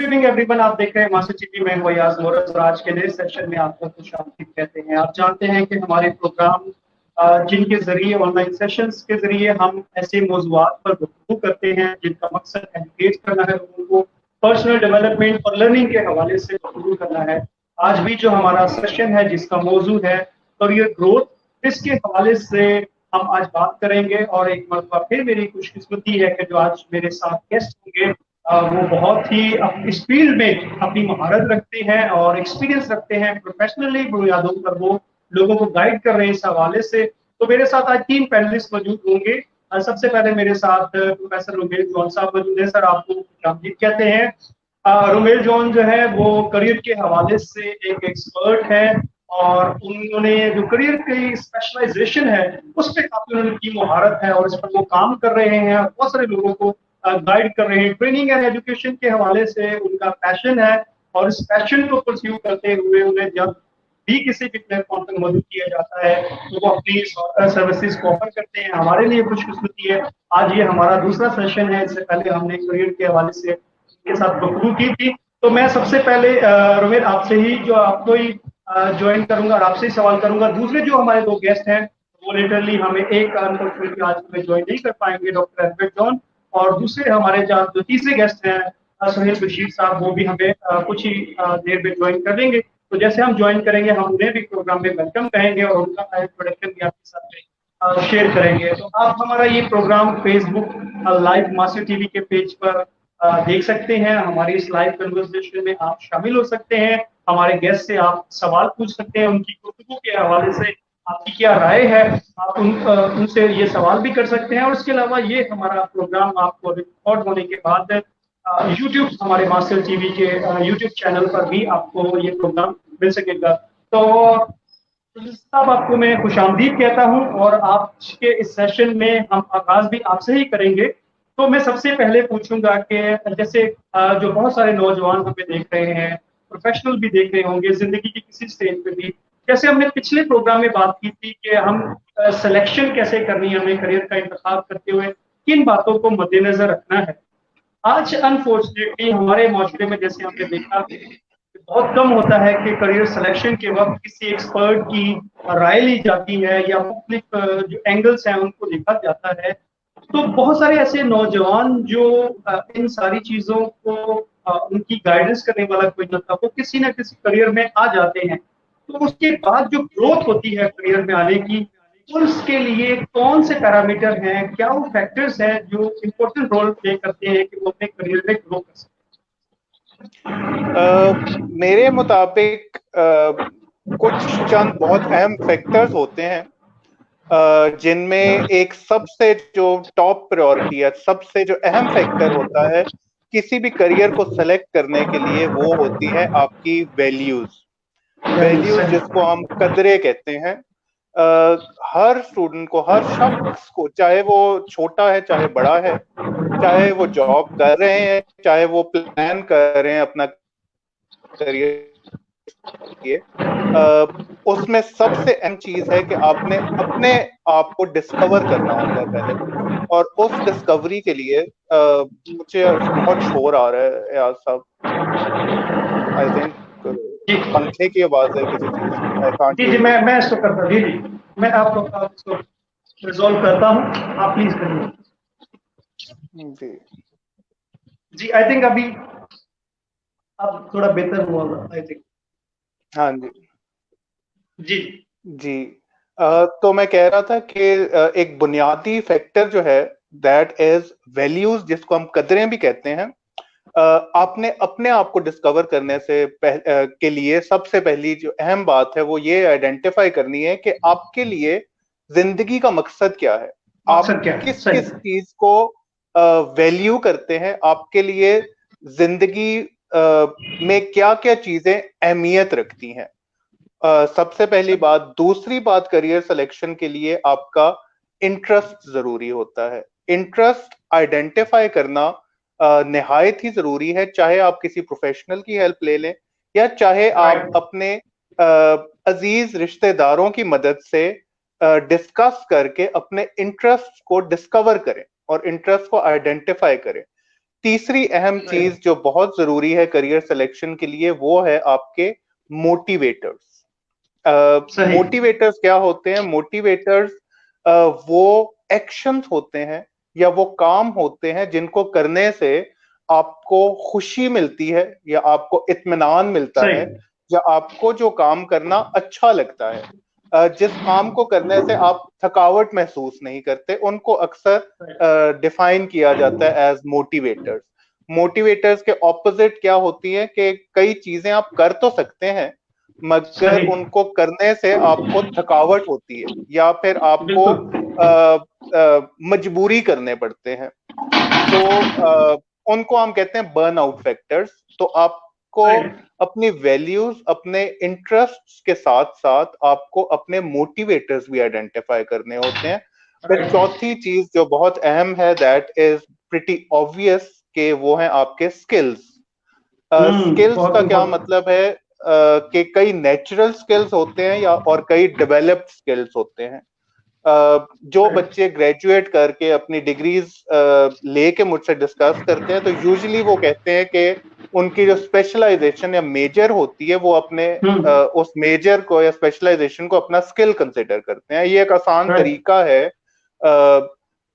Good evening everyone. आप देख रहे हैं मास्टर टीवी में वयाज मोरस और आज के नए सेशन में आपको खुश आमदीद कहते हैं। आप जानते हैं कि हमारे प्रोग्राम जिनके जरिए ऑनलाइन सेशंस के जरिए हम ऐसे मौजूआत पर गुफ्तगू करते हैं जिनका मकसद एजुकेट करना है, लोगों को पर्सनल डेवलपमेंट और लर्निंग के हवाले से गुफ्तगू करना है। आज भी जो हमारा सेशन है जिसका मौजू है करियर ग्रोथ, इसके हवाले से हम आज बात करेंगे। और एक मरतबा फिर मेरी खुशकिस्मती है कि जो आज मेरे साथ गेस्ट होंगे वो बहुत ही इस फील्ड में अपनी महारत रखते हैं और एक्सपीरियंस रखते हैं। प्रोफेशनली बुनियादों पर वो लोगों को गाइड कर रहे हैं इस हवाले से। तो मेरे साथ आज 3 पैनलिस्ट मौजूद होंगे। सबसे पहले मेरे साथ प्रोफेसर रुमेल जॉन साहब मौजूद है। सर, आपको खुशामदीद कहते हैं। रुमेल जॉन जो है वो करियर के हवाले से एक एक्सपर्ट है और उन्होंने जो करियर की स्पेशलाइजेशन है उस पर काफी उनकी महारत है और इस पर वो काम कर रहे हैं और बहुत सारे लोगों को गाइड कर रहे हैं। ट्रेनिंग एंड एजुकेशन के हवाले से उनका पैशन है और इस पैशन को परस्यू करते हुए उन्हें जब भी किसी भी प्लेटफॉर्म पर मदद किया जाता है तो वो अपनी सर्विसेज को ऑफर करते हैं। हमारे लिए खुशकिस्मती है, आज ये हमारा दूसरा सेशन है। इससे पहले हमने करियर के हवाले से के साथ गुफ्तगू की थी। तो मैं सबसे पहले रुमेल आपसे ही जो आपको ही ज्वाइन करूंगा और आपसे ही सवाल करूंगा। दूसरे जो हमारे 2 गेस्ट हैं वो लिटरली हमें एक अनफॉर्चुनेटली आज में ज्वाइन नहीं कर पाएंगे, डॉक्टर एल्बर्ट जॉन। और दूसरे हमारे जो तीसरे गेस्ट हैं सुहेल बशीर साहब, वो भी हमें कुछ ही देर में ज्वाइन कर लेंगे। तो जैसे हम ज्वाइन करेंगे हम उन्हें भी प्रोग्राम में वेलकम कहेंगे और उनका इंट्रोडक्शन भी आपके साथ शेयर करेंगे। तो आप हमारा ये program Facebook live master TV के पेज पर देख सकते हैं। हमारी इस लाइव कन्वर्सेशन में आप शामिल हो सकते हैं, हमारे गेस्ट से आप सवाल पूछ सकते हैं, उनकी गुफ्तगू के हवाले से आपकी क्या राय है आप उनसे ये सवाल भी कर सकते हैं। और इसके अलावा ये हमारा प्रोग्राम आपको रिकॉर्ड होने के बाद यूट्यूब हमारे मास्टर टीवी के यूट्यूब चैनल पर भी आपको ये प्रोग्राम मिल सकेगा। तो साहब, आपको मैं खुशामदीद कहता हूं और आज के इस सेशन में हम आगाज भी आपसे ही करेंगे। तो मैं सबसे पहले पूछूंगा कि जैसे जो बहुत सारे नौजवान हमें देख रहे हैं, प्रोफेशनल भी देख रहे होंगे जिंदगी की किसी स्टेज पे भी, जैसे हमने पिछले प्रोग्राम में बात की थी कि हम सिलेक्शन कैसे करनी है, हमें करियर का इंतखाब करते हुए किन बातों को मद्देनजर रखना है। आज अनफॉर्चुनेटली हमारे माशरे में जैसे हमने देखा बहुत कम होता है कि करियर सिलेक्शन के वक्त किसी एक्सपर्ट की राय ली जाती है या मुख्तलिफ जो एंगल्स हैं उनको देखा जाता है। तो बहुत सारे ऐसे नौजवान जो इन सारी चीजों को उनकी गाइडेंस करने वाला कोई न था, वो किसी न किसी करियर में आ जाते हैं। तो उसके बाद जो ग्रोथ होती है करियर में आने की, उसके लिए कौन से पैरामीटर हैं, क्या वो फैक्टर्स हैं जो इम्पोर्टेंट रोल प्ले करते हैं कि वो अपने करियर में ग्रो कर सकें? मेरे मुताबिक कुछ चंद बहुत अहम फैक्टर्स होते हैं जिनमें एक सबसे जो टॉप प्रायोरिटी है, सबसे जो अहम फैक्टर होता है किसी भी करियर को सेलेक्ट करने के लिए, वो होती है आपकी वैल्यूज जिसको हम कदरें कहते हैं। हर स्टूडेंट को, हर शख्स को, चाहे वो छोटा है चाहे बड़ा है, चाहे वो जॉब कर रहे हैं चाहे वो प्लान कर रहे हैं अपना करियर, उसमें सबसे अहम चीज है कि आपने अपने आप को डिस्कवर करना होता है पहले। और उस डिस्कवरी के लिए मुझे बहुत शोर आ रहा है यार साहब, आई थिंक पंखे की आवाज है किसी चीज की। जी मैं इसको करता हूँ। जी मैं आपको इसको रिजॉल्व करता हूँ, आप प्लीज करिए। जी जी आई थिंक अभी अब थोड़ा बेहतर हुआ आई थिंक। हाँ जी जी जी तो मैं कह रहा था कि एक बुनियादी फैक्टर जो है दैट इज वैल्यूज, जिसको हम कदरें भी कहते हैं। आपने अपने आप को डिस्कवर करने से के लिए सबसे पहली जो अहम बात है वो ये आइडेंटिफाई करनी है कि आपके लिए जिंदगी का मकसद क्या है, आप किस किस चीज को वैल्यू करते हैं, आपके लिए जिंदगी में क्या क्या चीजें अहमियत रखती हैं। सबसे पहली बात। दूसरी बात, करियर सिलेक्शन के लिए आपका इंटरेस्ट जरूरी होता है। इंटरेस्ट आइडेंटिफाई करना निहायत ही जरूरी है, चाहे आप किसी प्रोफेशनल की हेल्प ले लें या चाहे आप अपने अजीज रिश्तेदारों की मदद से डिस्कस करके अपने इंटरेस्ट को डिस्कवर करें और इंटरेस्ट को आइडेंटिफाई करें। तीसरी अहम चीज जो बहुत जरूरी है करियर सिलेक्शन के लिए, वो है आपके मोटिवेटर्स। सही। मोटिवेटर्स क्या होते हैं? मोटिवेटर्स वो एक्शंस होते हैं या वो काम होते हैं जिनको करने से आपको खुशी मिलती है या आपको इत्मीनान मिलता सही। है या आपको जो काम करना अच्छा लगता है। जिस काम को करने से आप थकावट महसूस नहीं करते, उनको अक्सर डिफाइन किया जाता है एज मोटिवेटर्स। मोटिवेटर्स के ऑपोजिट क्या होती है कि कई चीजें आप कर तो सकते हैं मगर सही। उनको करने से आपको थकावट होती है या फिर आपको बिल्कुल। मजबूरी करने पड़ते हैं। तो उनको हम कहते हैं बर्न आउट फैक्टर्स। तो आपको राइट। अपनी वैल्यूज, अपने इंटरेस्ट्स के साथ साथ आपको अपने मोटिवेटर्स भी आइडेंटिफाई करने होते हैं। फिर चौथी चीज जो बहुत अहम है, दैट इज प्रिटी ऑब्वियस, कि वो है आपके स्किल्स। स्किल्स बहुत का क्या इम्पोर्टेंट। मतलब है? कि कई नेचुरल स्किल्स होते हैं या और कई डेवलप्ड स्किल्स होते हैं। जो बच्चे ग्रेजुएट करके अपनी डिग्रीज लेके मुझसे डिस्कस करते हैं, तो यूजुअली वो कहते हैं कि उनकी जो स्पेशलाइजेशन या मेजर होती है, वो अपने उस मेजर को या स्पेशलाइजेशन को अपना स्किल कंसिडर करते हैं। ये एक आसान राइट। तरीका है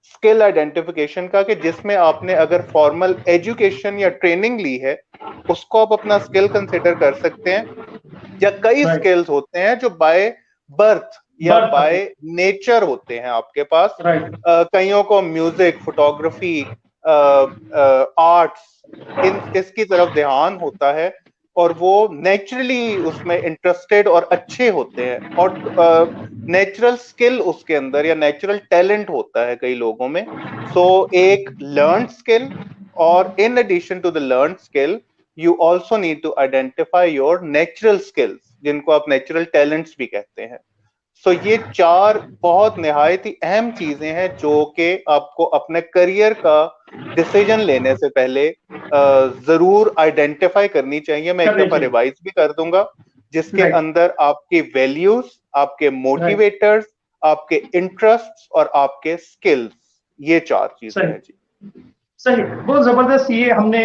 स्किल आइडेंटिफिकेशन का, कि जिसमें आपने अगर फॉर्मल एजुकेशन या ट्रेनिंग ली है, उसको आप अपना स्किल कंसिडर कर सकते हैं। या कई राइट। स्किल्स होते हैं जो बाय बर्थ या बर्थ आते बाय नेचर होते हैं आपके पास। हैं। राइट। कईयों को म्यूजिक, फोटोग्राफी, आर्ट्स, इन इसकी तरफ ध्यान होता है और वो नेचुरली उसमें इंटरेस्टेड और अच्छे होते हैं, और नेचुरल स्किल उसके अंदर या नेचुरल टैलेंट होता है कई लोगों में। सो एक लर्न स्किल, और in addition to the learn skill you also need to identify your natural skills, जिनको आप नेचुरल टैलेंट्स भी कहते हैं। सो ये चार बहुत निहायत ही अहम चीजें हैं जो कि आपको अपने करियर का डिसीजन लेने से पहले जरूर आइडेंटिफाई करनी चाहिए। मैं एक करनी दफा चाहिए। रिवाइज भी कर दूंगा, जिसके राइट। अंदर आपकी वैल्यूज, आपके राइट। मोटिवेटर्स, आपके इंटरेस्ट्स और आपके स्किल्स, ये चार चीजें सही। हैं जी। सही। बहुत जबरदस्त। ये हमने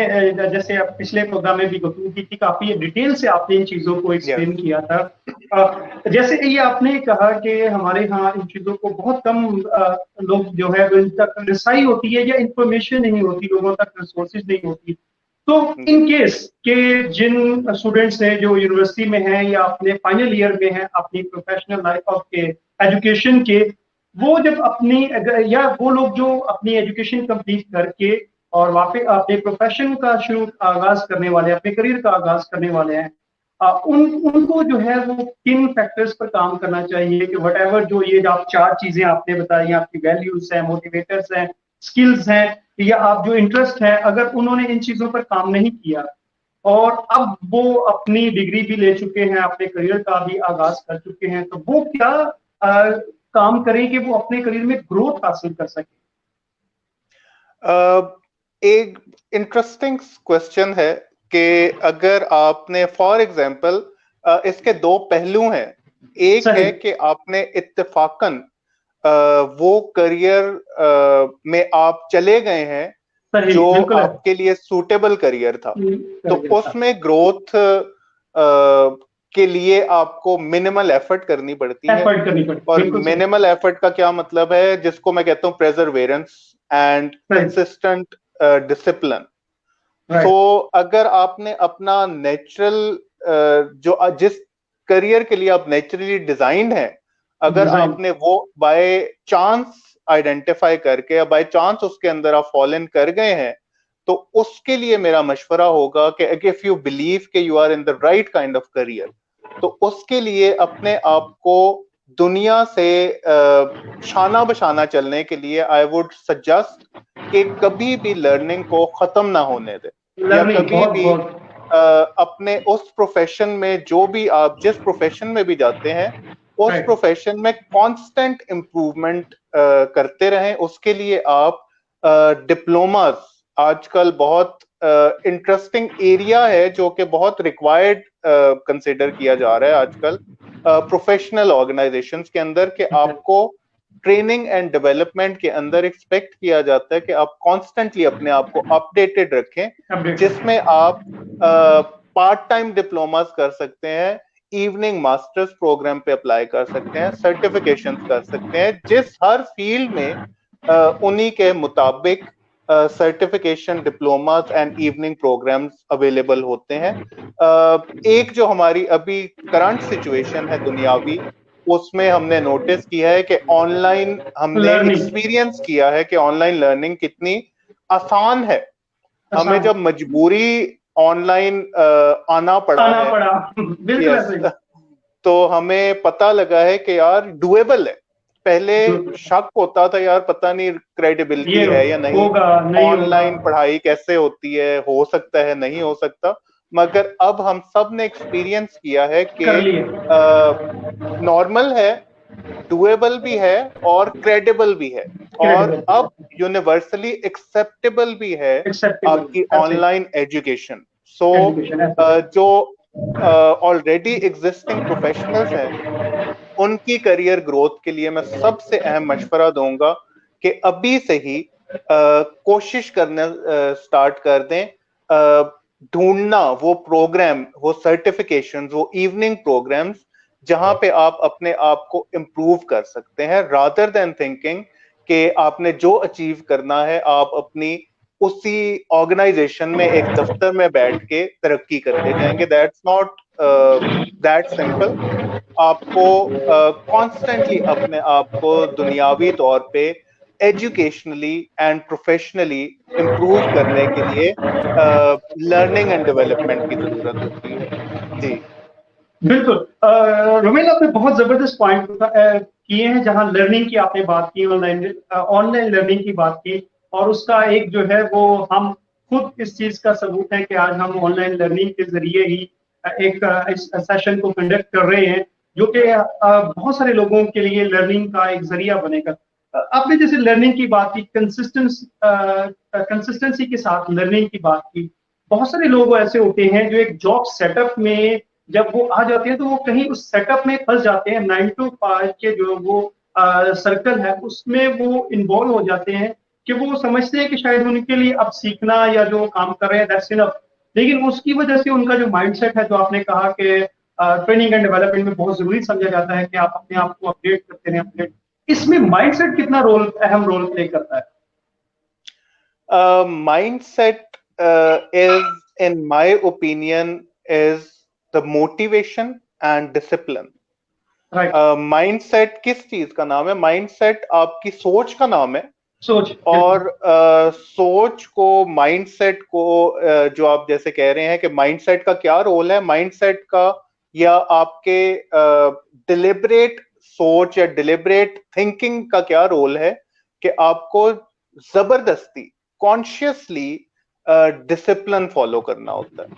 जैसे अब पिछले प्रोग्राम में भी गुफ्तगू की थी, काफी डिटेल से आपने इन चीजों को यस। एक्सप्लेन किया था। जैसे ये आपने कहा कि हमारे यहाँ इन चीजों को बहुत कम लोग जो है इन तक रिसाई होती है या इंफॉर्मेशन नहीं होती, लोगों तक रिसोर्सेज नहीं होती। तो जी। इन केस के जिन स्टूडेंट्स हैं जो यूनिवर्सिटी में हैं या अपने फाइनल ईयर में हैं अपनी प्रोफेशनल लाइफ ऑफ के एजुकेशन के, वो जब अपनी या वो लोग जो अपनी एजुकेशन कंप्लीट करके और वापस अपने प्रोफेशन का शुरू आगाज करने वाले हैं, अपने करियर का आगाज करने वाले हैं, उनको जो है वो किन फैक्टर्स पर काम करना चाहिए कि वट जो ये आप चार चीजें आपने बताई, आपकी वैल्यूज हैं, मोटिवेटर्स हैं, स्किल्स हैं, या आप जो इंटरेस्ट है, अगर उन्होंने इन चीजों पर काम नहीं किया और अब वो अपनी डिग्री भी ले चुके हैं, अपने करियर का भी आगाज कर चुके हैं, तो वो क्या काम करें कि वो अपने करियर में ग्रोथ हासिल कर सके? एक इंटरेस्टिंग क्वेश्चन है कि अगर आपने फॉर एग्जांपल, इसके दो पहलू हैं। एक सही। है कि आपने इत्तेफाकन वो करियर में आप चले गए हैं सही। जो बिल्कुल है। आपके लिए सूटेबल करियर था, तो करियर था। उसमें ग्रोथ के लिए आपको मिनिमल एफर्ट करनी पड़ती है। एफर्ट करनी पड़ती, और बिल्कुल सही। मिनिमल एफर्ट का क्या मतलब है? जिसको मैं कहता हूं प्रेजरवेरेंस एंड सही। Consistent discipline. So right. अगर आपने अपना नेचुरल जो जिस करियर के लिए आप नेचुरली डिजाइंड हैं, अगर डिजाइन। आपने वो बाय चांस आइडेंटिफाई करके या बाय चांस उसके अंदर आप फॉल इन कर गए हैं, तो उसके लिए मेरा मशवरा होगा कि इफ यू बिलीव कि you are in the right kind of career, तो उसके लिए अपने आप को दुनिया से शाना बशाना चलने के लिए आई वुड सजेस्ट कि कभी भी लर्निंग को खत्म ना होने दे, या लर्निंग कभी बहुत भी बहुत। अपने उस प्रोफेशन में, जो भी आप जिस प्रोफेशन में भी जाते हैं, उस राइट। प्रोफेशन में कांस्टेंट इंप्रूवमेंट करते रहें। उसके लिए आप डिप्लोमास, आजकल बहुत इंटरेस्टिंग एरिया है जो कि बहुत रिक्वायर्ड कंसिडर किया जा रहा है आजकल प्रोफेशनल ऑर्गेनाइजेशंस के अंदर, कि आपको ट्रेनिंग एंड डेवलपमेंट के अंदर एक्सपेक्ट किया जाता है कि आप कॉन्स्टेंटली अपने आप को अपडेटेड रखें, जिसमें आप पार्ट टाइम डिप्लोमास कर सकते हैं, इवनिंग मास्टर्स प्रोग्राम पे अप्लाई कर सकते हैं, सर्टिफिकेशंस कर सकते हैं, जिस हर फील्ड में उन्हीं के मुताबिक certification diplomas and evening programs available होते हैं। एक जो हमारी अभी करंट सिचुएशन है दुनियावी, उसमें हमने नोटिस किया है कि ऑनलाइन हमने एक्सपीरियंस किया है कि ऑनलाइन लर्निंग कितनी आसान है। हमें जब मजबूरी ऑनलाइन आना पड़ा है, तो हमें पता लगा है कि यार डुएबल है। पहले शक होता था यार पता नहीं क्रेडिबिलिटी है या नहीं, ऑनलाइन पढ़ाई कैसे होती है, हो सकता है नहीं हो सकता, मगर अब हम सब ने एक्सपीरियंस किया है कि नॉर्मल है, डुएबल भी है और क्रेडिबल भी है, और अब यूनिवर्सली एक्सेप्टेबल भी है आपकी ऑनलाइन एजुकेशन। सो जो ऑलरेडी एग्जिस्टिंग प्रोफेशनल्स हैं, उनकी करियर ग्रोथ के लिए मैं सबसे अहम मशवरा दूंगा कि अभी से ही कोशिश करना स्टार्ट कर दें, ढूंढना वो प्रोग्राम, वो सर्टिफिकेशन, वो इवनिंग प्रोग्राम्स जहां पे आप अपने आप को इम्प्रूव कर सकते हैं, रादर देन थिंकिंग कि आपने जो अचीव करना है आप अपनी उसी ऑर्गेनाइजेशन में एक दफ्तर में बैठ के तरक्की करते जाएंगे। That's not that simple. आपको कॉन्स्टेंटली अपने आप को दुनियावी तौर पे एजुकेशनली एंड प्रोफेशनली इम्प्रूव करने के लिए लर्निंग एंड डेवलपमेंट की जरूरत होती है। जी बिल्कुल। रोमेल, आपने बहुत जबरदस्त पॉइंट किए हैं, जहां लर्निंग की आपने बात की, ऑनलाइन लर्निंग की बात की, और उसका एक जो है वो हम खुद इस चीज का सबूत है कि आज हम ऑनलाइन लर्निंग के जरिए ही एक इस सेशन को कंडक्ट कर रहे हैं, जो कि बहुत सारे लोगों के लिए लर्निंग का एक जरिया बनेगा। आपने जैसे लर्निंग की बात की, कंसिस्टेंसी के साथ लर्निंग की बात की। बहुत सारे लोग ऐसे होते हैं जो एक जॉब सेटअप में जब वो आ जाते हैं तो वो कहीं उस सेटअप में फंस जाते हैं, 9 to 5 के जो वो सर्कल है उसमें वो इन्वॉल्व हो जाते हैं, कि वो समझते हैं कि शायद उनके लिए अब सीखना या जो काम कर रहे हैं दैट्स इनफ। लेकिन उसकी वजह से उनका जो माइंडसेट है, जो आपने कहा कि ट्रेनिंग एंड डेवलपमेंट में बहुत जरूरी समझा जाता है कि आप अपने आप को अपडेट करते रहें, अपडेट, इसमें माइंडसेट कितना अहम रोल प्ले करता है? mindset is, in my opinion, is the motivation and discipline. Mindset किस चीज का नाम है? माइंडसेट आपकी सोच का नाम है। सोच, और सोच को, माइंडसेट को, जो आप जैसे कह रहे हैं कि माइंडसेट का क्या रोल है, माइंडसेट का या आपके डिलिबरेट सोच या डिलिबरेट थिंकिंग का क्या रोल है कि आपको जबरदस्ती कॉन्शियसली डिसिप्लिन फॉलो करना होता है।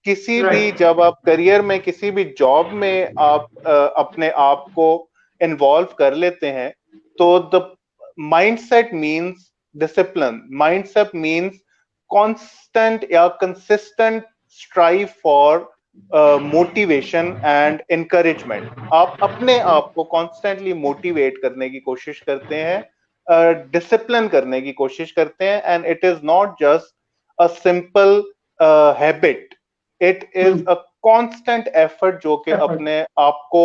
किसी भी, जब आप करियर में किसी भी जॉब में आप अपने आप को इन्वॉल्व कर लेते हैं, तो the mindset means discipline, mindset means constant या consistent strive for motivation and encouragement. आप अपने आप को कॉन्स्टेंटली मोटिवेट करने की कोशिश करते हैं, डिसिप्लिन करने की कोशिश करते हैं, and it is not just a simple habit, it is a constant effort जो कि अपने आप को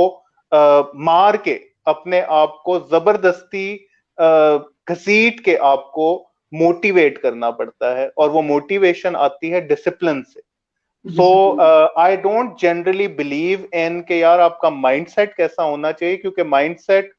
मार के, अपने आप को जबरदस्ती घसीट के आपको मोटिवेट करना पड़ता है, और वो मोटिवेशन आती है डिसिप्लिन से। So I don't generally believe in कि यार आपका माइंडसेट कैसा होना चाहिए, क्योंकि माइंडसेट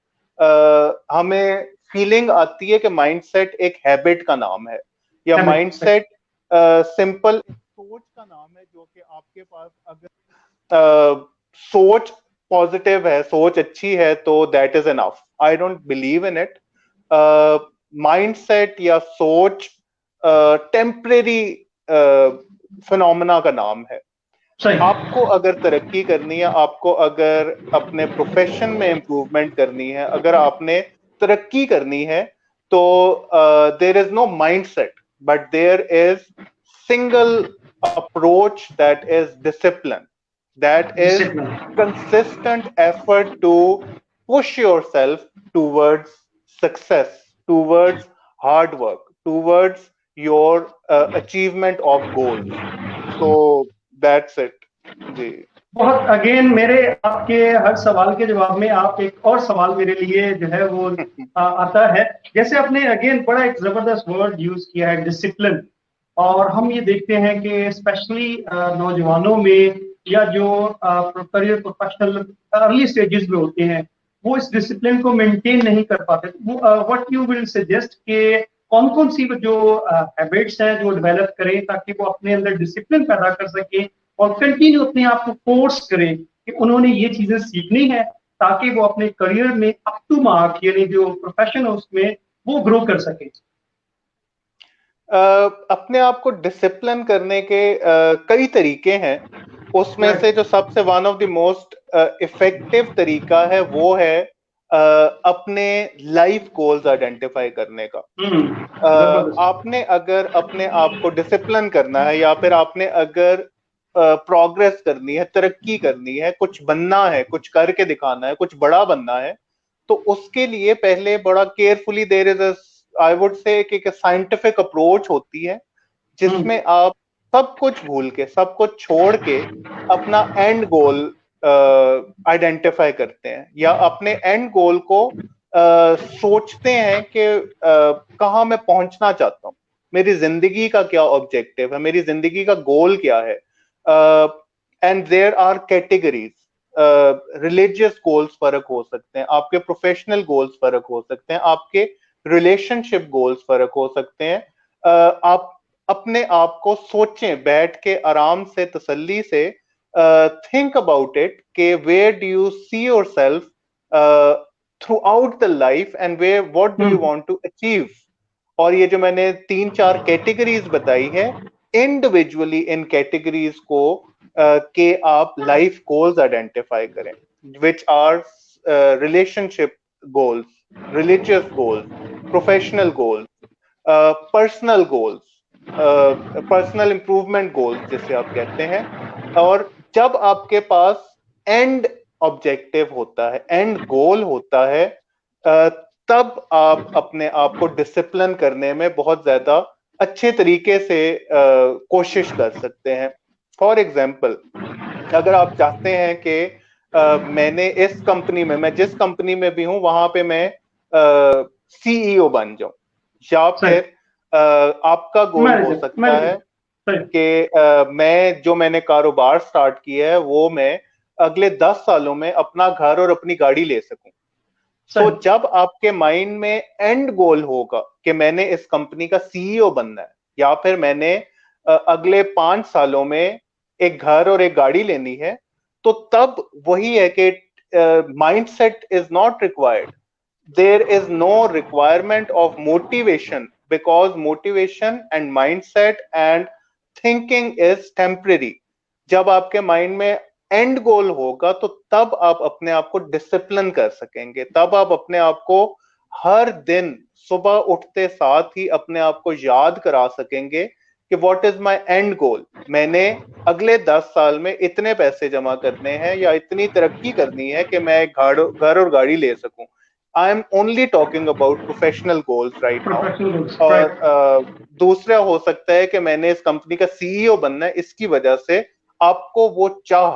हमें फीलिंग आती है कि माइंडसेट एक हैबिट का नाम है, या माइंडसेट सिंपल सोच का नाम है, जो कि आपके पास अगर सोच पॉजिटिव है, सोच अच्छी है, तो that is enough. I don't believe in it. Mindset या सोच टेम्परेरी फिनोमेना का नाम है। आपको अगर तरक्की करनी है, आपको अगर अपने प्रोफेशन में इंप्रूवमेंट करनी है, अगर आपने तरक्की करनी है, तो there is no mindset, but there is single approach, that is discipline, that is consistent effort to push yourself towards success, towards hard work, towards your achievement of goals. So that's it. जी बहुत again मेरे आपके हर सवाल के जवाब में आप एक और सवाल मेरे लिए जो है वो आता है। जैसे आपने अगेन बड़ा एक जबरदस्त वर्ड यूज किया है, डिसिप्लिन। और हम ये देखते हैं कि स्पेशली नौजवानों में या जो करियर प्रोफेशनल अर्ली स्टेजेस में होते हैं, वो इस डिसिप्लिन को मेंटेन नहीं कर पाते। व्हाट यू विल सजेस्ट कि कौन कौन सी जो हैबिट्स हैं जो डेवलप करें ताकि वो अपने अंदर डिसिप्लिन पैदा कर सके और कंटिन्यू अपने आप को फोर्स करें कि उन्होंने ये चीजें सीखनी है ताकि वो अपने करियर में अप टू मार्क यानी जो प्रोफेशन है उसमें वो ग्रो कर सके। अपने आप को डिसिप्लिन करने के कई तरीके हैं। उसमें से जो सबसे one of the most effective तरीका है वो है अपने लाइफ गोल्स आइडेंटिफाई करने का। आपने अगर अपने आप को डिसिप्लिन करना है या फिर आपने अगर प्रोग्रेस करनी है, तरक्की करनी है, कुछ बनना है, कुछ करके दिखाना है, कुछ बड़ा बनना है, तो उसके लिए पहले बड़ा carefully there is I would say एक साइंटिफिक अप्रोच होती है जिसमें आप सब कुछ भूल के, सब कुछ छोड़ के अपना एंड गोल आइडेंटिफाई करते हैं या अपने एंड गोल को सोचते हैं कि कहाँ मैं पहुंचना चाहता हूँ, मेरी जिंदगी का क्या ऑब्जेक्टिव है, मेरी जिंदगी का गोल क्या है। And there are categories. Religious goals फर्क हो सकते हैं, आपके प्रोफेशनल गोल्स फर्क हो सकते हैं, आपके रिलेशनशिप गोल्स फर्क हो सकते हैं। आप अपने आप को सोचें, बैठ के आराम से तसल्ली से थिंक अबाउट इट कि where do you see yourself throughout the life and where what do you want to achieve. और ये जो मैंने 3-4 कैटेगरीज बताई है, इंडिविजुअली इन कैटेगरीज को के आप लाइफ गोल्स आइडेंटिफाई करें, which are relationship goals, religious goals, professional goals, personal goals, personal improvement goals जिसे आप कहते हैं। और जब आपके पास एंड ऑब्जेक्टिव होता है, एंड गोल होता है, तब आप अपने आप को डिसिप्लिन करने में बहुत ज्यादा अच्छे तरीके से कोशिश कर सकते हैं। फॉर एग्जाम्पल, अगर आप चाहते हैं कि मैंने इस कंपनी में, मैं जिस कंपनी में भी हूं वहां पे मैं सीईओ बन जाऊं, या फिर आपका गोल हो सकता है कि मैंने कारोबार स्टार्ट किया है वो मैं अगले 10 सालों में अपना घर और अपनी गाड़ी ले सकूं। तो जब आपके माइंड में एंड गोल होगा कि मैंने इस कंपनी का सीईओ बनना है या फिर मैंने अगले 5 सालों में एक घर और एक गाड़ी लेनी है, तो तब वही है कि mindset is not required, there is no requirement of motivation, because motivation and mindset and thinking is temporary. जब आपके माइंड में एंड गोल होगा तो तब आप अपने आप को डिसिप्लिन कर सकेंगे, तब आप अपने आप को हर दिन सुबह उठते साथ ही अपने आप को याद करा सकेंगे कि व्हाट इज माय एंड गोल, मैंने अगले 10 साल में इतने पैसे जमा करने हैं या इतनी तरक्की करनी है कि मैं घर और गाड़ी ले सकूं। I am only talking about professional goals right now. और दूसरा हो सकता है कि मैंने इस कंपनी का सीईओ बनना है, इसकी वजह से आपको वो चाह,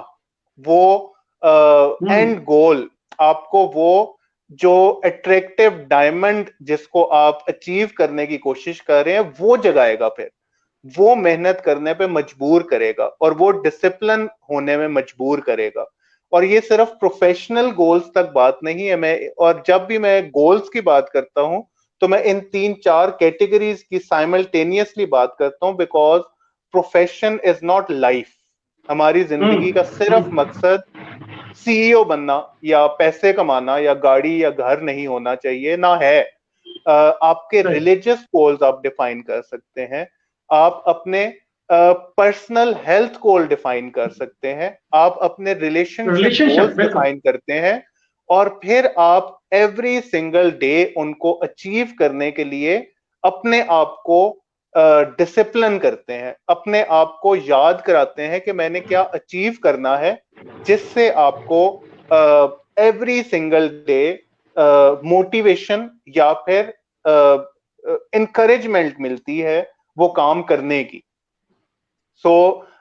वो एंड गोल, आपको वो जो अट्रैक्टिव डायमंड जिसको आप अचीव करने की कोशिश कर रहे हैं वो जगाएगा, फिर वो मेहनत करने पे मजबूर करेगा और वो डिसिप्लिन होने में मजबूर करेगा। और ये सिर्फ प्रोफेशनल गोल्स तक बात नहीं है, मैं और जब भी मैं गोल्स की बात करता हूं तो मैं इन 3-4 कैटेगरीज की साइमल्टेनियसली बात करता हूं, because profession is not life. हमारी जिंदगी का सिर्फ मकसद सीईओ बनना या पैसे कमाना या गाड़ी या घर नहीं होना चाहिए, ना है। आपके रिलीजियस गोल्स आप डिफाइन कर सकते हैं, आप अपने पर्सनल हेल्थ गोल डिफाइन कर सकते हैं, आप अपने रिलेशनशिप गोल्स डिफाइन करते हैं, और फिर आप एवरी सिंगल डे उनको अचीव करने के लिए अपने आप को डिसिप्लिन करते हैं, अपने आप को याद कराते हैं कि मैंने क्या अचीव करना है, जिससे आपको एवरी सिंगल डे मोटिवेशन या फिर इनकरेजमेंट मिलती है वो काम करने की। सो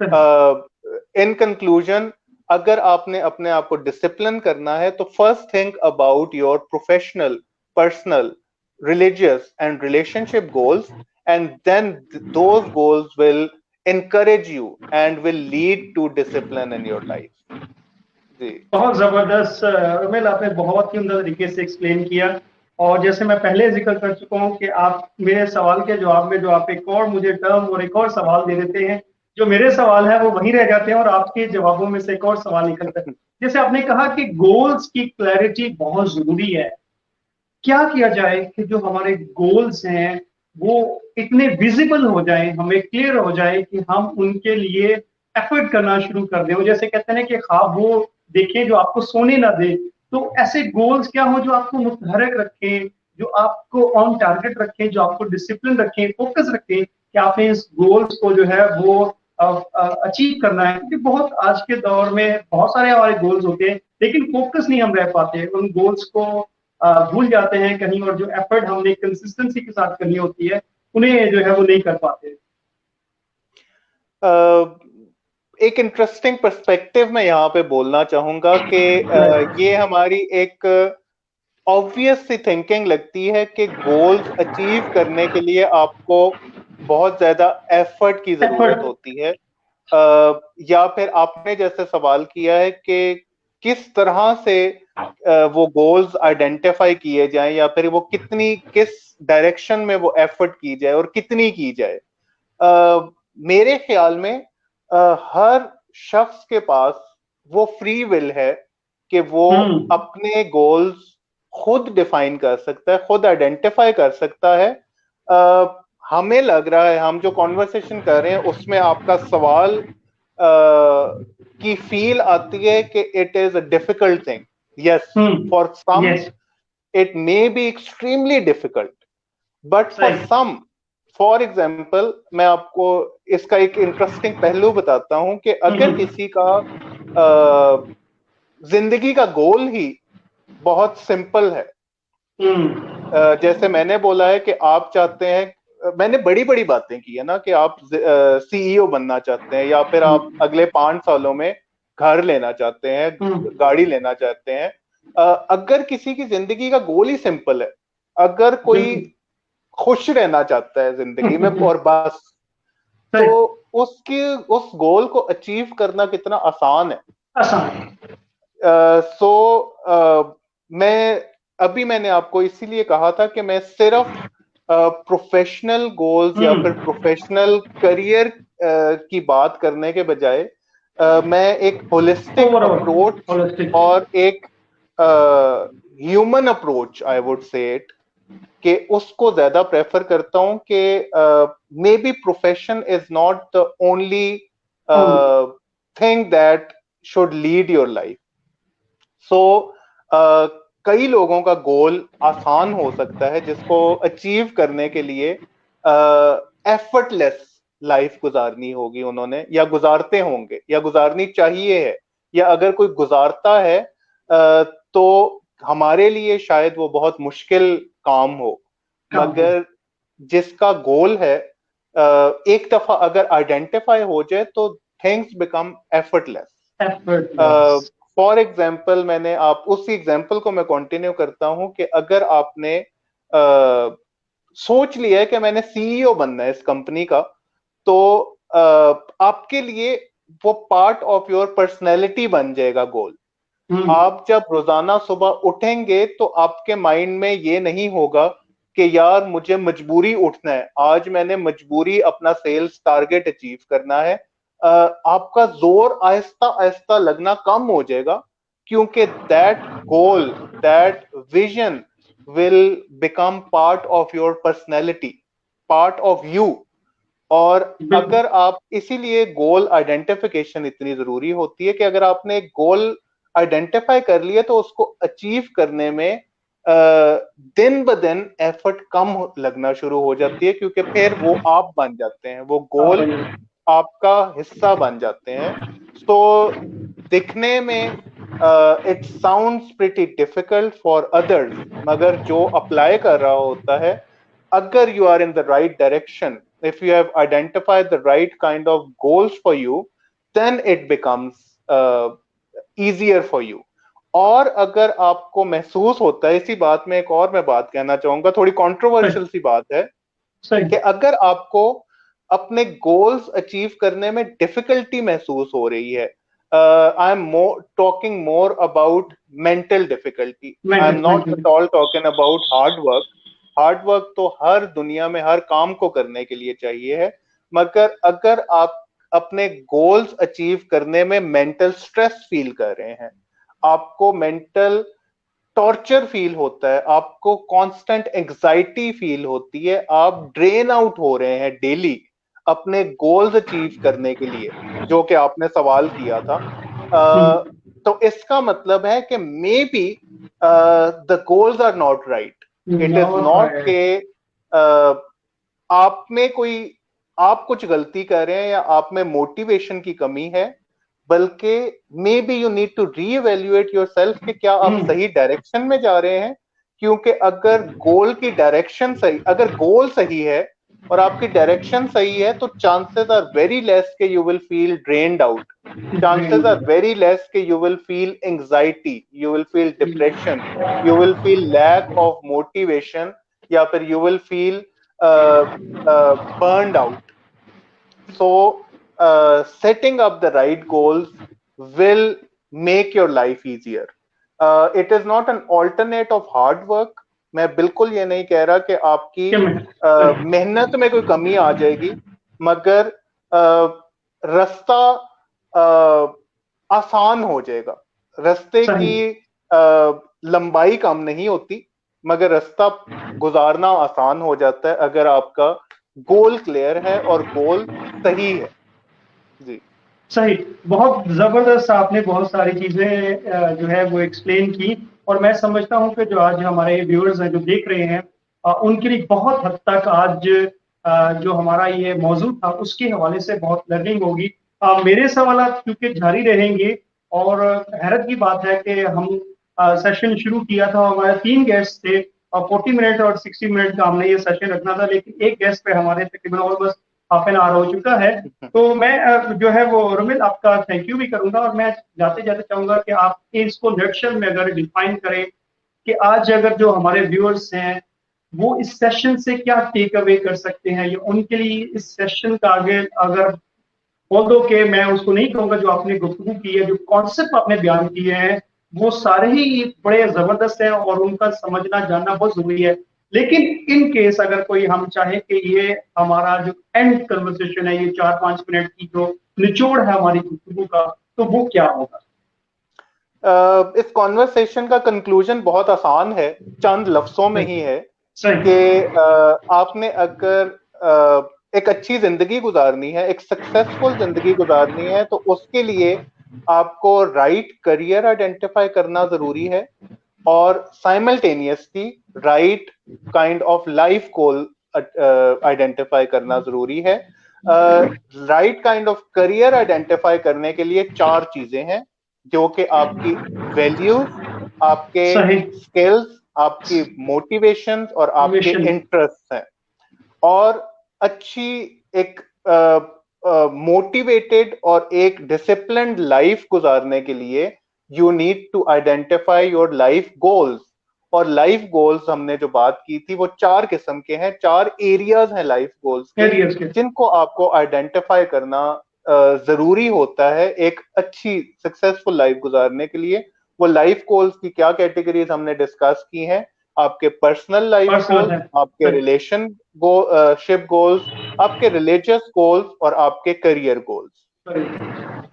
इन कंक्लूजन, अगर आपने अपने आप को डिसिप्लिन करना है तो first think about your professional, personal, religious and relationship goals, and then those goals will encourage you and will lead to discipline in your life। जी, बहुत जबरदस्त उमेल, आपने बहुत ही उम्दा तरीके से एक्सप्लेन किया। और जैसे मैं पहले जिक्र कर चुका हूँ कि आप मेरे सवाल के जवाब में जो आप एक और मुझे टर्म और एक और सवाल दे देते हैं, जो मेरे सवाल है वो वहीं रह जाते हैं और आपके जवाबों में से एक और सवाल निकलता है। जैसे आपने कहा कि गोल्स की क्लैरिटी बहुत जरूरी है, क्या किया जाए कि जो हमारे गोल्स हैं वो इतने विजिबल हो जाएं, हमें क्लियर हो जाए कि हम उनके लिए एफर्ट करना शुरू कर दें। जैसे कहते हैं कि ख्वाब वो देखें जो आपको सोने ना दे, तो ऐसे गोल्स क्या हो जो आपको मुतहरक रखें, जो आपको ऑन टारगेट रखें, जो आपको डिसिप्लिन रखें, फोकस रखें कि आपने इस गोल्स को जो है वो अचीव करना है। क्योंकि बहुत आज के दौर में बहुत सारे हमारे गोल्स होते हैं लेकिन फोकस नहीं हम रह पाते, उन गोल्स को भूल जाते हैं कहीं, और जो एफर्ट हमने कंसिस्टेंसी के साथ करनी होती है उन्हें जो है वो नहीं कर पाते। एक इंटरेस्टिंग पर्सपेक्टिव मैं यहाँ पे बोलना चाहूंगा कि ये हमारी एक ऑब्वियस सी थिंकिंग लगती है कि गोल्स अचीव करने के लिए आपको बहुत ज्यादा एफर्ट की जरूरत होती है, या फिर आपने जैसे सवाल किया है कि किस तरह से वो गोल्स आइडेंटिफाई किए जाएं या फिर वो किस डायरेक्शन में वो एफर्ट की जाए और कितनी की जाए। मेरे ख्याल में हर शख्स के पास वो फ्री विल है कि वो अपने गोल्स खुद डिफाइन कर सकता है, खुद आइडेंटिफाई कर सकता है। हमें लग रहा है हम जो कॉन्वर्सेशन कर रहे हैं उसमें आपका सवाल की फील आती है कि it is a difficult thing. Yes, for some it may be extremely difficult, but for some, for example मैं आपको इसका एक इंटरेस्टिंग पहलू बताता हूं कि अगर किसी का जिंदगी का गोल ही बहुत सिंपल है, जैसे मैंने बोला है कि आप चाहते हैं, मैंने बड़ी बड़ी बातें की है ना कि आप सीईओ बनना चाहते हैं या फिर आप अगले 5 सालों में घर लेना चाहते हैं, गाड़ी लेना चाहते हैं। अगर किसी की जिंदगी का गोल ही सिंपल है, अगर कोई खुश रहना चाहता है जिंदगी में और बस, तो उस गोल को अचीव करना कितना आसान है। मैंने आपको इसीलिए कहा था कि मैं सिर्फ प्रोफेशनल गोल्स या फिर प्रोफेशनल करियर की बात करने के बजाय मैं एक होलिस्टिक अप्रोच और एक human approach, I would say it, कि उसको ज्यादा प्रेफर करता हूं कि may be profession is not the only thing that should lead your life. So कई लोगों का गोल आसान हो सकता है जिसको अचीव करने के लिए एफर्टलेस लाइफ गुजारनी होगी उन्होंने, या गुजारते होंगे, या गुजारनी चाहिए है, या अगर कोई गुजारता है तो हमारे लिए शायद वो बहुत मुश्किल काम हो, मगर जिसका गोल है एक दफा अगर आइडेंटिफाई हो जाए तो things become effortless. For example, मैंने आप उसी एग्जाम्पल को मैं कंटिन्यू करता हूं कि अगर आपने सोच लिया है कि मैंने सीईओ बनना है इस कंपनी का, तो आपके लिए वो पार्ट ऑफ योर पर्सनैलिटी बन जाएगा गोल। आप जब रोजाना सुबह उठेंगे तो आपके माइंड में ये नहीं होगा कि यार मुझे मजबूरी उठना है, आज मैंने मजबूरी अपना सेल्स टारगेट अचीव करना है। आपका जोर आहिस्ता आहिस्ता लगना कम हो जाएगा, क्योंकि that goal, that vision will become part of your personality, part of you. और अगर आप, इसीलिए गोल आइडेंटिफिकेशन इतनी जरूरी होती है कि अगर आपने एक गोल आइडेंटिफाई कर लिया तो उसको अचीव करने में दिन ब दिन एफर्ट कम लगना शुरू हो जाती है, क्योंकि फिर वो आप बन जाते हैं, वो गोल आपका हिस्सा बन जाते हैं। तो दिखने में it sounds pretty difficult for others, मगर जो अप्लाई कर रहा होता है, अगर you are in the right direction, if you have identified the right kind of goals for you, then it becomes easier for you. और अगर आपको महसूस होता है, इसी बात में एक और मैं बात कहना चाहूंगा, थोड़ी कंट्रोवर्शियल सी बात है, कि अगर आपको अपने गोल्स अचीव करने में डिफिकल्टी महसूस हो रही है, I am talking more about mental difficulty, I am not at all talking about hard work. Hard work तो हर दुनिया में हर काम को करने के लिए चाहिए है, मगर अगर आप अपने गोल्स अचीव करने में मेंटल स्ट्रेस फील कर रहे हैं, आपको मेंटल टॉर्चर फील होता है, आपको कांस्टेंट एंजाइटी फील होती है, आप ड्रेन आउट हो रहे हैं डेली अपने गोल्स अचीव करने के लिए, जो कि आपने सवाल किया था, तो इसका मतलब है कि मे be the goals are not right. It is not के आप में कोई, आप कुछ गलती कर रहे हैं या आप में मोटिवेशन की कमी है, बल्कि may be you need to reevaluate yourself कि क्या आप सही डायरेक्शन में जा रहे हैं। क्योंकि अगर गोल की डायरेक्शन सही, अगर गोल सही है और आपकी डायरेक्शन सही है, तो चांसेस आर वेरी लेस कि you will feel drained out, chances are very less कि you will feel anxiety, you will feel depression, you will feel lack of motivation, या फिर you will feel burned out. So setting up the right goals will make your life easier. It is not an alternate of hard work. मैं बिल्कुल ये नहीं कह रहा कि आपकी मेहनत में कोई कमी आ जाएगी, मगर रास्ता आसान हो जाएगा। रास्ते की लंबाई कम नहीं होती, मगर रास्ता गुजारना आसान हो जाता है अगर आपका गोल क्लियर है और गोल सही है। जी सही, बहुत जबरदस्त, आपने बहुत सारी चीजें जो है वो एक्सप्लेन की, और मैं समझता हूं कि जो आज हमारे व्यूअर्स हैं जो देख रहे हैं, उनके लिए बहुत हद तक आज जो हमारा ये मौजू था उसके हवाले से बहुत लर्निंग होगी। मेरे सवाल क्योंकि जारी रहेंगे, और हैरत की बात है कि हम सेशन शुरू किया था, हमारे 3 गेस्ट थे, 40 मिनट और 60 मिनट का हमने ये सेशन रखना था, लेकिन एक गेस्ट पे हमारे तकरीबन ऑलमोस्ट हाफ एन आवर हो चुका है। तो मैं जो है वो रुमिल आपका थैंक यू भी करूंगा, और मैं जाते जाते चाहूंगा कि आप इसको नटशल में अगर डिफाइन करें कि आज अगर जो हमारे व्यूअर्स हैं वो इस सेशन से क्या टेक अवे कर सकते हैं, या उनके लिए इस सेशन का आगे अगर, ऑल्दो के मैं उसको नहीं कहूंगा, जो आपने गुफ्तगू की है, जो कॉन्सेप्ट आपने बयान किए हैं वो सारे ही बड़े जबरदस्त हैं और उनका समझना जानना बहुत जरूरी है। लेकिन इन केस अगर कोई हम चाहे कि ये हमारा जो एंड कन्वर्सेशन है, ये 4-5 मिनट की जो निचोड़ है हमारी गुफ्तगू का, तो वो क्या होगा? इस कॉन्वर्सेशन का कंक्लूजन बहुत आसान है, चंद लफ्जों में ही है कि आपने अगर एक अच्छी जिंदगी गुजारनी है, एक सक्सेसफुल जिंदगी गुजारनी है, तो उसके लिए आपको राइट करियर आइडेंटिफाई करना जरूरी है, और simultaneously right kind of life goal identify करना जरूरी है। Right kind of career identify करने के लिए 4 चीजें हैं, जो कि आपकी वैल्यूज, आपके स्किल्स, आपकी मोटिवेशन और आपके इंटरेस्ट हैं। और अच्छी एक मोटिवेटेड और एक डिसिप्लिन्ड लाइफ गुजारने के लिए you need to identify your life goals. और लाइफ गोल्स हमने जो बात की थी वो 4 किस्म के हैं, 4 एरियाज हैं लाइफ गोल्स के, जिनको आपको आइडेंटिफाई करना जरूरी होता है एक अच्छी सक्सेसफुल लाइफ गुजारने के लिए। वो लाइफ गोल्स की क्या कैटेगरीज हमने डिस्कस की हैं, आपके पर्सनल लाइफ गोल्स, आपके रिलेशनशिप गोल्स, आपके रिलीजियस गोल्स और आपके करियर गोल्स।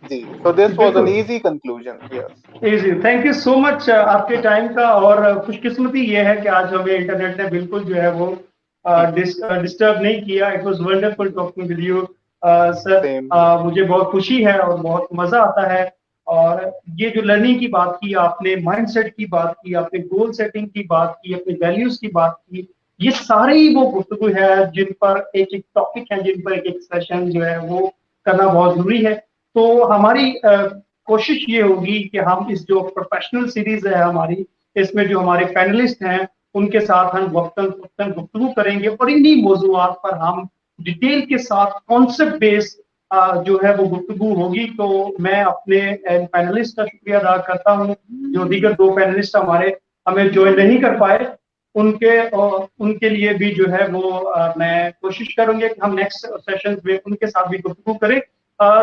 जी, so this was an easy conclusion. Yes. Easy. Thank you so much आपके टाइम का, और खुशकिस्मती ये है कि आज हमें इंटरनेट ने बिल्कुल जो है वो डिस्टर्ब नहीं किया। It was wonderful talking with you sir. मुझे बहुत खुशी है और बहुत मजा आता है, और ये जो लर्निंग की बात की आपने, माइंडसेट की बात की आपने, गोल सेटिंग की बात की, अपने वैल्यूज की बात की, ये सारी वो गुफ्तगू है जिन पर एक एक टॉपिक है, जिन पर एक एक सेशन जो है वो करना बहुत जरूरी है। तो हमारी कोशिश ये होगी कि हम इस जो प्रोफेशनल सीरीज है हमारी, इसमें जो हमारे पैनलिस्ट हैं उनके साथ हम वक्तन गुफ्तगू करेंगे और इन्हीं मौजूआत पर हम डिटेल के साथ कॉन्सेप्ट बेस्ड जो है वो गुफ्तगू होगी। तो मैं अपने पैनलिस्ट का शुक्रिया अदा करता हूँ, जो दीगर दो पैनलिस्ट हमारे हमें ज्वाइन नहीं कर पाए, उनके लिए भी जो है वो मैं कोशिश करूंगी कि हम नेक्स्ट सेशन में उनके साथ भी गुफ्तगू करें।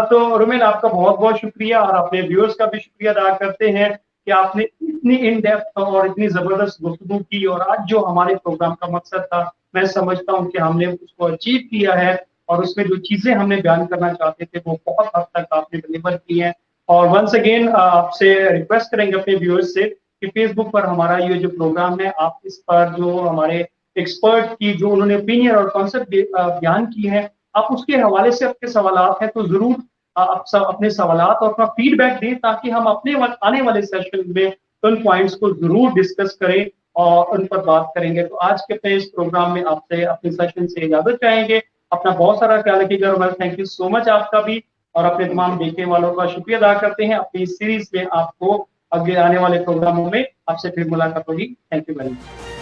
तो रुमेन, आपका बहुत बहुत शुक्रिया और अपने व्यूअर्स का भी शुक्रिया अदा करते हैं कि आपने इतनी इन डेप्थ और इतनी जबरदस्त गुफ्तगू की। और आज जो हमारे प्रोग्राम का मकसद था, मैं समझता हूँ कि हमने उसको अचीव किया है और उसमें जो चीजें हमने बयान करना चाहते थे वो बहुत हद तक आपने डिलीवर की हैं। और वंस अगेन आपसे रिक्वेस्ट करेंगे अपने व्यूअर्स से कि फेसबुक पर हमारा ये जो प्रोग्राम है, आप इस पर जो हमारे एक्सपर्ट की जो उन्होंने ओपिनियन और कॉन्सेप्ट बयान की है, आप उसके हवाले से आपके सवालात हैं तो जरूर आप सब अपने सवालात और अपना फीडबैक दें, ताकि हम अपने आने वाले सेशन में उन पॉइंट्स को जरूर डिस्कस करें और उन पर बात करेंगे। तो आज के अपने इस प्रोग्राम में आपसे अपने सेशन से इजाजत चाहेंगे। अपना बहुत सारा ख्याल रखिएगा Rommel, thank you so much आपका भी, और अपने तमाम देखने वालों का शुक्रिया अदा करते हैं। अपनी इस सीरीज में आपको आगे आने वाले प्रोग्रामों में आपसे फिर मुलाकात होगी। Thank you very much.